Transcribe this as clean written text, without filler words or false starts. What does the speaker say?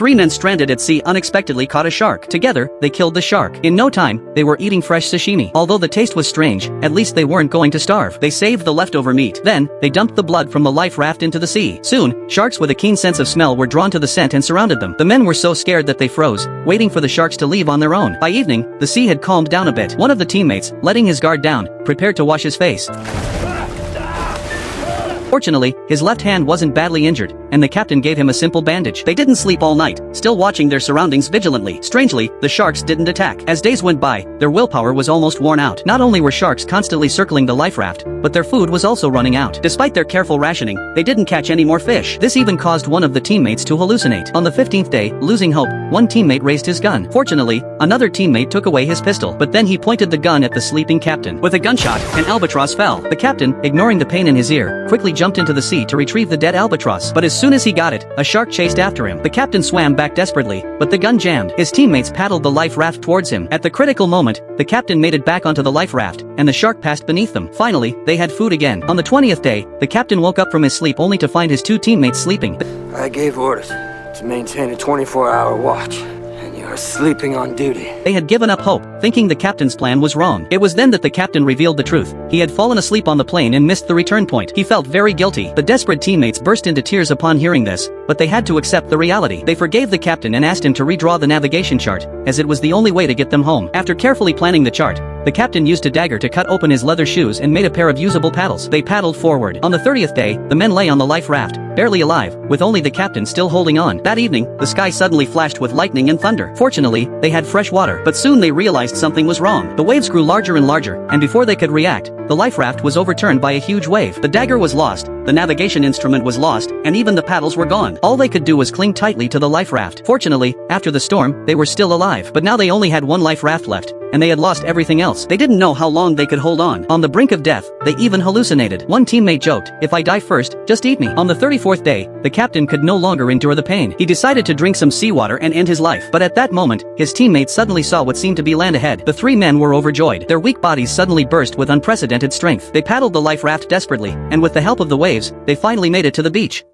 three men stranded at sea unexpectedly caught a shark. Together, they killed the shark. In no time, they were eating fresh sashimi. Although the taste was strange, at least they weren't going to starve. They saved the leftover meat. Then, they dumped the blood from the life raft into the sea. Soon, sharks with a keen sense of smell were drawn to the scent and surrounded them. The men were so scared that they froze, waiting for the sharks to leave on their own. By evening, the sea had calmed down a bit. One of the teammates, letting his guard down, prepared to wash his face. Fortunately, his left hand wasn't badly injured, and the captain gave him a simple bandage. They didn't sleep all night, still watching their surroundings vigilantly. Strangely, the sharks didn't attack. As days went by, their willpower was almost worn out. Not only were sharks constantly circling the life raft, but their food was also running out. Despite their careful rationing, they didn't catch any more fish. This even caused one of the teammates to hallucinate. On the 15th day, losing hope, one teammate raised his gun. Fortunately, another teammate took away his pistol, but then he pointed the gun at the sleeping captain. With a gunshot, an albatross fell. The captain, ignoring the pain in his ear, quickly jumped into the sea to retrieve the dead albatross. But as soon as he got it, a shark chased after him. The captain swam back desperately, but the gun jammed. His teammates paddled the life raft towards him. At the critical moment, the captain made it back onto the life raft, and the shark passed beneath them. Finally, they had food again. On the 20th day, the captain woke up from his sleep only to find his two teammates sleeping. I gave orders to maintain a 24-hour watch, and you are sleeping on duty. They had given up hope, thinking the captain's plan was wrong. It was then that the captain revealed the truth. He had fallen asleep on the plane and missed the return point. He felt very guilty. The desperate teammates burst into tears upon hearing this, but they had to accept the reality. They forgave the captain and asked him to redraw the navigation chart, as it was the only way to get them home. After carefully planning the chart, the captain used a dagger to cut open his leather shoes and made a pair of usable paddles. They paddled forward. On the 30th day, the men lay on the life raft, barely alive, with only the captain still holding on. That evening, the sky suddenly flashed with lightning and thunder. Fortunately, they had fresh water, but soon they realized something was wrong. The waves grew larger and larger, and before they could react, the life raft was overturned by a huge wave. The dagger was lost, the navigation instrument was lost, and even the paddles were gone. All they could do was cling tightly to the life raft. Fortunately, after the storm, they were still alive. But now they only had one life raft left, and they had lost everything else. They didn't know how long they could hold on. On the brink of death, they even hallucinated. One teammate joked, "If I die first, just eat me." On the 34th day, the captain could no longer endure the pain. He decided to drink some seawater and end his life. But at that moment, his teammates suddenly saw what seemed to be land ahead. The three men were overjoyed. Their weak bodies suddenly burst with unprecedented strength. They paddled the life raft desperately, and with the help of the waves, they finally made it to the beach.